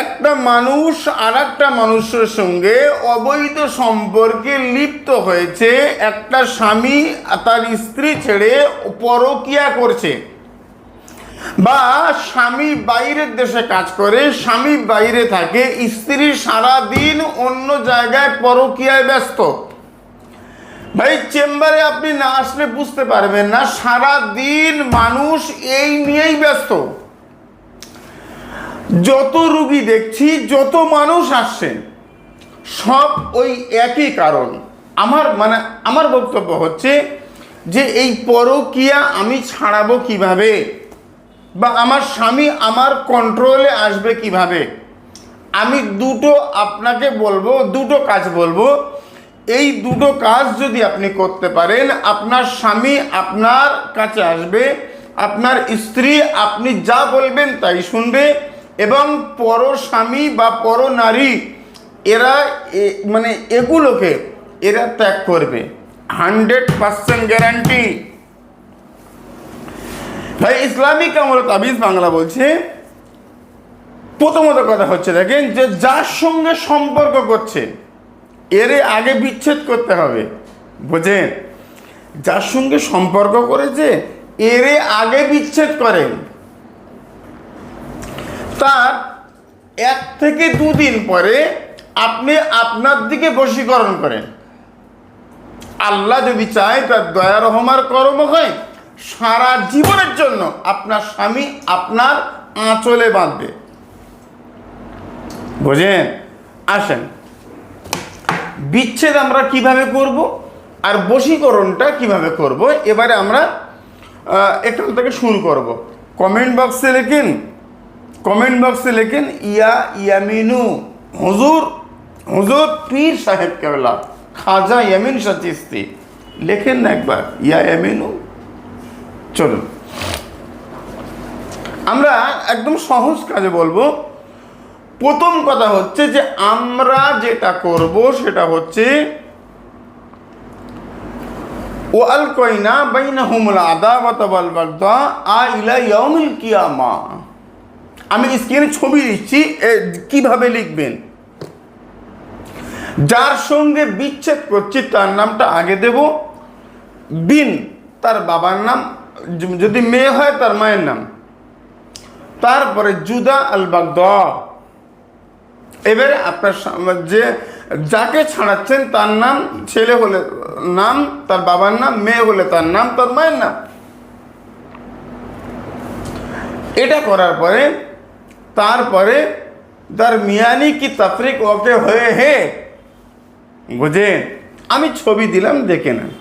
একটা মানুষ আর একটা মানুষের সঙ্গে অবৈধ সম্পর্কে লিপ্ত হয়েছে, একটা স্বামী তার স্ত্রী ছেড়ে পরকীয়া করছে, বা স্বামী বাইরের দেশে কাজ করে, স্বামী বাইরে থাকে, স্ত্রী সারাদিন অন্য জায়গায় পরকীয়ায় ব্যস্ত। ভাই চেম্বারে আপনি না আসলে বুঝতে পারবেন না, সারাদিন মানুষ এই নিয়েই ব্যস্ত। যত রুগী দেখছি, যত মানুষ আসছেন, সব ওই একই কারণ। আমার বক্তব্য হচ্ছে যে এই পরকীয়া আমি ছাড়াবো কিভাবে, বা আমার স্বামী আমার কন্ট্রোলে আসবে কিভাবে। আমি আপনাকে বলবো, দুটো কাজ বলবো। এই দুটো কাজ যদি আপনি করতে পারেন, আপনার স্বামী আপনার কাছে আসবে, আপনার স্ত্রী আপনি যা বলবেন তাই শুনবে, এবং পর স্বামী বা পর নারী এরা এগুলোকে এরা ত্যাগ করবে। 100% গ্যারান্টি। ভাই ইসলামিক আমল তাবিজ বাংলা বলছে, প্রথমত কথা হচ্ছে দেখেন, যে যার সঙ্গে সম্পর্ক করছে এর আগে বিচ্ছেদ করতে হবে। বুঝেন, যার সঙ্গে সম্পর্ক করেছে এর আগে বিচ্ছেদ করেন। তার 1 থেকে 2 দিন পরে আপনি আপনার দিকে বশীকরণ করেন। আল্লাহ যদি চায়, তার দয়া রহমার কর্ম হয়, সারা জীবনের জন্য আপনার স্বামী আপনার আঁচলে বাঁধবে। বুঝেন? আসেন, বিচ্ছেদ আমরা কিভাবে করব আর বশীকরণটা কিভাবে করব, এবারে আমরা এখান থেকে শুরু করব। কমেন্ট বক্সে লেখেন ইয়ামিনু হুজুর পীর সাহেব কেবলা খাজা ইয়ামিন শাহ চিশতি। লেখেন না একবার ইয়ামিনু। চলুন আমরা একদম সহজ কাজে বলবো। প্রথম কথা হচ্ছে যে আমরা যেটা করব সেটা হচ্ছে ওয়াল কয়না বাইনাহুমুল আদাওয়াতা ওয়াল বাগদা ইলা ইয়াউমিল কিয়ামা। আমি স্ক্রিনে ছবি দিচ্ছি, কিভাবে লিখবেন। যার সঙ্গে বিচ্ছেদ করছি তার নামটা আগে দেব, বিন তার বাবার নাম, যদি মেয়ে হয় তার মায়ের নাম, তারপরে জুদা আল বাগদা। এবারে আপনার যে যাকে ছাড়াচ্ছেন তার নাম, ছেলে হলে নাম তার বাবার নাম, মেয়ে হলে তার নাম তার মায়ের নাম। এটা করার পরে তারপরে তার মিয়ানি কি তাফরিক ওকে হয়ে হে। বুঝে, আমি ছবি দিলাম, দেখে নেন।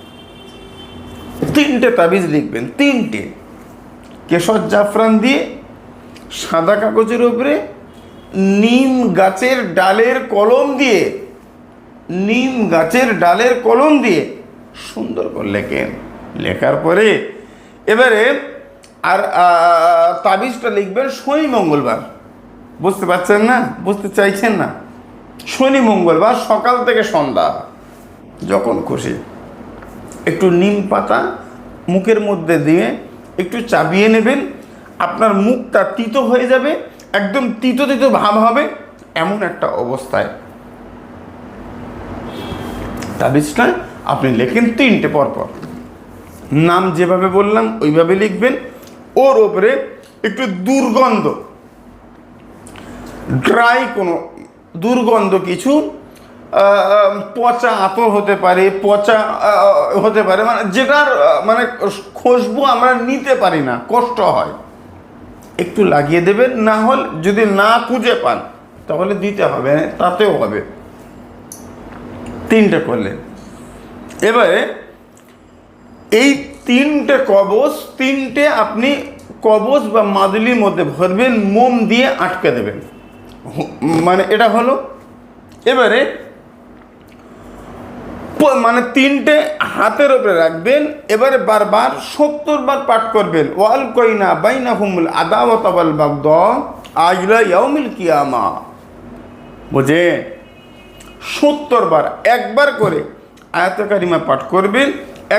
3টে তাবিজ লিখবেন, 3টে। কেশর জাফরান দিয়ে সাদা কাগজের উপরে নিম গাছের ডালের কলম দিয়ে সুন্দর করে লেখেন। লেখার পরে এবারে আর তাবিজটা লিখবেন শনি মঙ্গলবার। বুঝতে পারছেন না? বুঝতে চাইছেন না? শনি মঙ্গলবার সকাল থেকে সন্ধ্যা যখন খুশি একটু নিম পাতা মুখের মধ্যে দিয়ে একটু চাবিয়ে নেবেন। আপনার মুখটা তিতো হয়ে যাবে, একদম তিতো ভাব হবে, এমন একটা অবস্থায় তাবিজটা আপনি লেখেন। 3টে পরপর নাম যেভাবে বললাম ওইভাবে লিখবেন। ওর ওপরে একটু ড্রাই কোনো দুর্গন্ধ কিছু, পচা আতর হতে পারে, যেটার খুশবু আমরা নিতে পারি না, কষ্ট হয়, একটু লাগিয়ে দেবেন। না হলে যদি না খুঁজে পান তাহলে দিতে হবে, তাতেও হবে। 3টে করলেন। এবারে এই 3টে কবজ, 3টে আপনি কবজ বা মাদুলির মধ্যে ভরবেন, মোম দিয়ে আটকে দেবেন। এটা হলো। এবারে 3টে হাতের উপরে রাখবেন। এবারে বারবার 70 বার পাঠ করবেন, ওয়াল কয়না বাইনাহুমুল আদাওয়াতা ওয়াল বাগদা ইলা ইয়াউমিল কিয়ামা। বুঝে? 70 বার, একবার করে আয়াতে কারিমা পাঠ করবেন,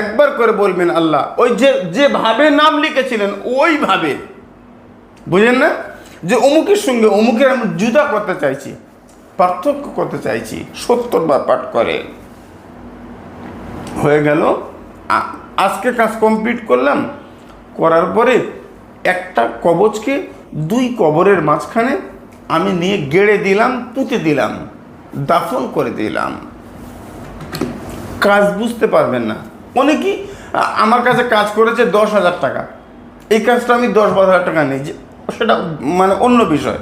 একবার করে বলবেন আল্লাহ, ওই যেভাবে নাম লিখেছিলেন ওইভাবে। বুঝেন না? যে অমুকের সঙ্গে অমুকের আমি জুদা করতে চাইছি, পার্থক্য করতে চাইছি, 70 বার পাঠ করে। হয়ে গেল, আজকে কাজ কমপ্লিট করলাম। করার পরে একটা কবচকে 2 কবরের মাঝখানে আমি নিয়ে গেড়ে দিলাম, পুঁতে দিলাম, দাফন করে দিলাম। কাজ বুঝতে পারবেন না। অনেকেই আমার কাছে কাজ করেছে 10,000 টাকা, এই কাজটা আমি 10-12,000 টাকা নিই, সেটা মানে অন্য বিষয়।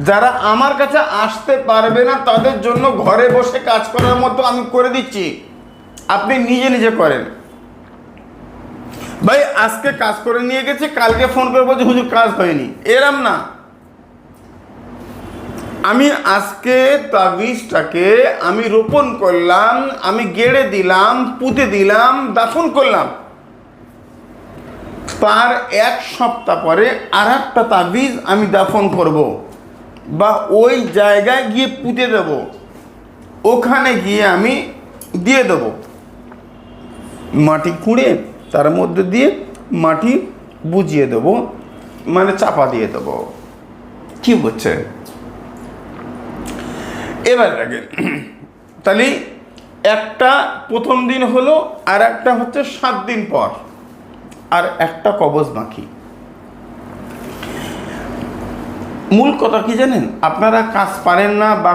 যারা আমার কাছে আসতে পারবে না তাদের জন্য ঘরে বসে কাজ করার মতো আমি করে দিচ্ছি, আপনি নিজে নিজে করেন। ভাই আজকে কাজ করে নিয়ে গেছে, কালকে ফোন করে বলছে হুজুর কাজ হয়নি, এরম না। আমি আজকে তাবিজটাকে আমি রোপণ করলাম, আমি গেড়ে দিলাম, পুঁতে দিলাম, দাফন করলাম, তার 1 সপ্তাহ পরে আর একটা তাবিজ আমি দাফন করব, বা ওই জায়গায় গিয়ে পুঁতে দেব, ওখানে গিয়ে আমি দিয়ে দেব, মাটি খুঁড়ে তার মধ্যে দিয়ে মাটি বুঝিয়ে দেব, মানে চাপা দিয়ে দেব। কি হচ্ছে এবার দেখেন, তাহলে একটা প্রথম দিন হলো, আর একটা হচ্ছে 7 দিন পর, আর একটা কবজ বাকি। মূল কথা কি জানেন? আপনারা কাজ পারেন না, বা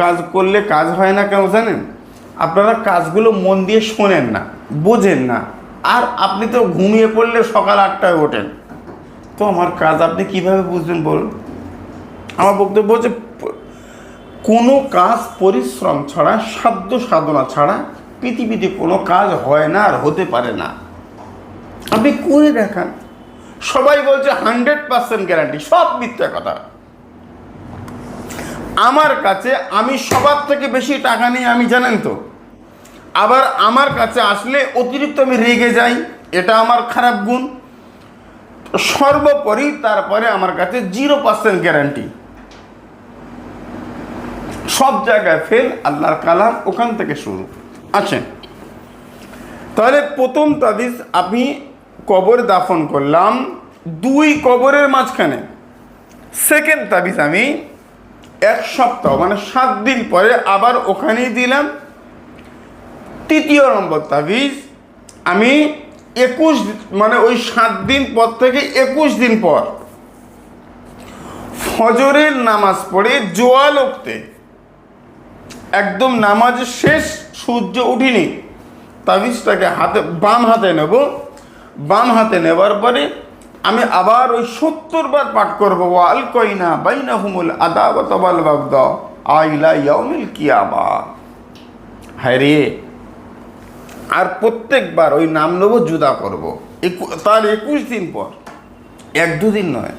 কাজ করলে কাজ হয় না কেন জানেন? আপনারা কাজগুলো মন দিয়ে শোনেন না, বোঝেন না। আর আপনি তো ঘুমিয়ে পড়লে সকাল 8টায় ওঠেন, তো আমার কাজ আপনি কিভাবে বুঝবেন বলুন? আমার বক্তব্য হচ্ছে কোনো কাজ পরিশ্রম ছাড়া, সাধ্য সাধনা ছাড়া পৃথিবীতে কোনো কাজ হয় না আর হতে পারে না। আপনি করে দেখান। সবাই বলছে 100% গ্যারান্টি, সব মিথ্যা কথা। আমার কাছে আমি সবার থেকে বেশি টাকা নিই, আমি জানেন তো। আবার আমার কাছে আসলে অতিরিক্ত আমি রেগে যাই, এটা আমার খারাপ গুণ। সর্বোপরি তারপরে আমার কাছে 0% গ্যারান্টি। সব জায়গায় ফেল, আল্লাহর কালাম ওখান থেকে শুরু। আচ্ছা, তাহলে প্রথম তাবিজ আমি কবর দাফন করলাম 2 কবরের মাঝখানে। সেকেন্ড তাবিজ আমি 1 সপ্তাহ মানে 7 দিন পরে আবার ওখানেই দিলাম। তৃতীয় নম্বর তাবিজ আমি 21 মানে ওই 7 দিন পর থেকে 21 দিন পর ফজরের নামাজ পড়ে জোয়াল ওক্তে, একদম নামাজ শেষ, সূর্য উঠিনি, তাবিজটাকে বাম হাতে নেব। বাম হাতে নেবার পরে আমি আবার ওই 70 বার পাঠ করবো, ওয়াল কইনা বাইনাহুমুল আদাওয়াত ওয়াল বাগদা ইলা ইয়াউমিল কিয়ামা। হায় রে, আর প্রত্যেকবার ওই নাম নেব, জুদা করব। তার 21 দিন পর, 1-2 দিন নয়,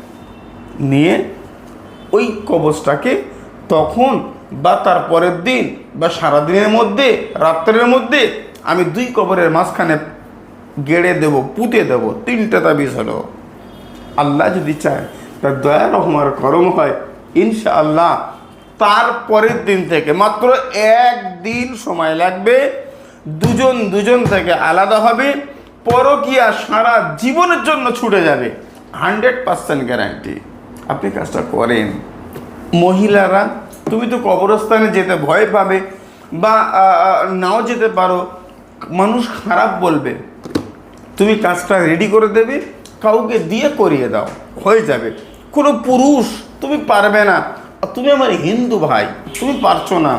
নিয়ে ওই কবজটাকে তখন বা তার পরের দিন বা সারাদিনের মধ্যে, রাত্রের মধ্যে আমি 2 কবরের মাঝখানে গেড়ে দেব, পুঁতে দেব। 3টে তাবিজ হলো। আল্লাহ যদি চায়, তার দয়া রহমার করম হয়, ইনশাআল্লাহ তার পরের দিন থেকে মাত্র 1 দিন সময় লাগবে, দুজন থেকে আলাদা হবে, পরকীয়া সারা জীবনের জন্য ছুটে যাবে, 100% গ্যারান্টি। আপনি কাজটা করেন। মহিলারা, তুমি তো কবরস্থানে যেতে ভয় পাবে, বা নাও যেতে পারো, মানুষ খারাপ বলবে, তুমি কাজটা রেডি করে দেবে, কাউকে দিয়ে করিয়ে দাও, হয়ে যাবে। কোনো পুরুষ তুমি পারবে না, তুমি আমার হিন্দু ভাই, তুমি পারছো না,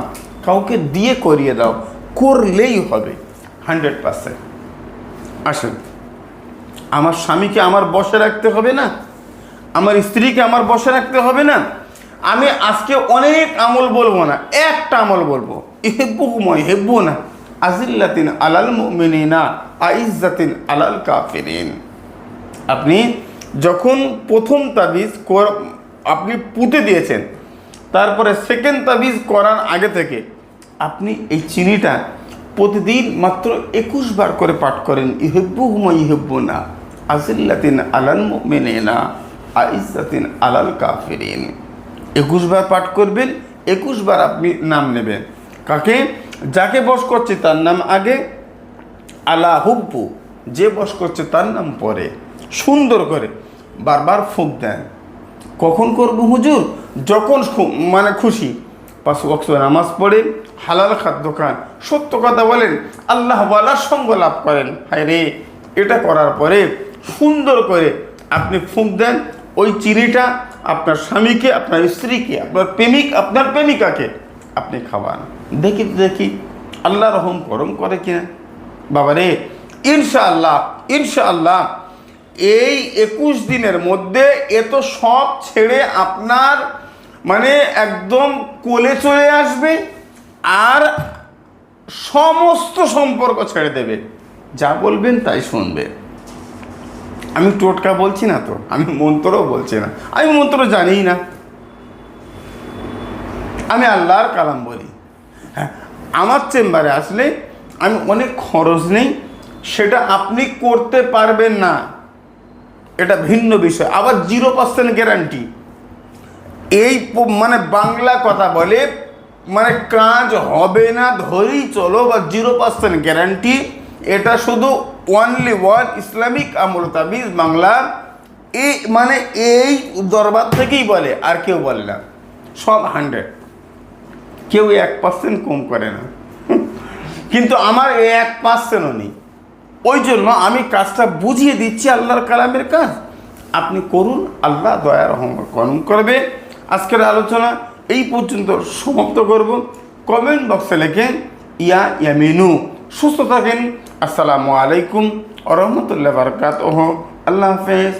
কাউকে দিয়ে করিয়ে দাও, করলেই হবে 100%। আসেন, আমার স্বামীকে আমার বসে রাখতে হবে না, আমার স্ত্রীকে আমার বসে রাখতে হবে না। আমি আজকে অনেক আমল বলবো না, একটা আমল বলবো, ইহিব্বুকুমুই ইহিব্বুনা আজিল্লাতিন আলাল মুমিনিনা আইজ্জাতিন আলাল কাফিরিন। আপনি যখন প্রথম তাবিজ আপনি পুঁতে দিয়েছেন, তারপরে সেকেন্ড তাবিজ করার আগে থেকে আপনি এই চিনিটা প্রতিদিন মাত্র 21 বার করে পাঠ করেন, ইহিব্বুকুমুই ইহিব্বুনা আজিল্লাতিন আলাল মুমিনিনা আইজ্জাতিন আলাল কাফিরিন। 21 বার পাঠ করবেন, 21 বার আপনি নাম নেবেন। কাকে? যাকে বশ করছে তার নাম আগে, আলা হুব্বু, যে বশ করছে তার নাম পরে। সুন্দর করে বারবার ফুঁক দেন, কখন করব হুজুর? যখন মানে খুশি। 5 ওয়াক্ত নামাজ পড়ে, হালাল খাদ্য খান, সত্য কথা বলেন, আল্লাহ ওয়ালার সঙ্গ লাভ করেন। হায় রে, এটা করার পরে সুন্দর করে আপনি ফুঁক দেন, ওই চিনিটা আপনার স্বামীকে, আপনার স্ত্রীকে, আপনার প্রেমিক, আপনার প্রেমিকাকে আপনি খাওয়ান। দেখি আল্লাহ রহম করম করে কিনা। বাবারে, ইনশাআল্লাহ ইনশাআল্লাহ এই 21 দিনের মধ্যে এ তো সব ছেড়ে আপনার মানে একদম কোলে চলে আসবে, আর সমস্ত সম্পর্ক ছেড়ে দেবে। যা বলবেন তাই শুনবে। আমি টোটকা বলছি না তো, আমি মন্ত্রও বলছি না, আমি মন্ত্র জানিই না, আমি আল্লাহর কালাম বলি। হ্যাঁ, আমার চেম্বারে আসলে আমি অনেক খরচ নেই, সেটা আপনি করতে পারবেন না, এটা ভিন্ন বিষয়। আবার 0% গ্যারান্টি। এই মানে বাংলা কথা বলে, মানে কাজ হবে না ধরেই চলো, বা 0% গ্যারান্টি। এটা শুধু অনলি ওয়ান ইসলামিক আমল তাবিজ বাংলা, এই মানে এই দরবার থেকেই বলে, আর কেউ বলে না। সব 100, কেউ 1% কম করে না। কিন্তু আমার 1%ও নেই। ওই জন্য আমি কাজটা বুঝিয়ে দিচ্ছি, আল্লাহর কালামের কাজ আপনি করুন, আল্লাহ দয়া রহম করম করবে। আজকের আলোচনা এই পর্যন্ত সমাপ্ত করব। কমেন্ট বক্সে লেখেন ইয়া ইয়ামিনু। সুস্থ থাকেন। আসসালামু আলাইকুম ওয়া রাহমাতুল্লাহি ওয়া বারাকাতুহু। আল্লাহ হাফেজ।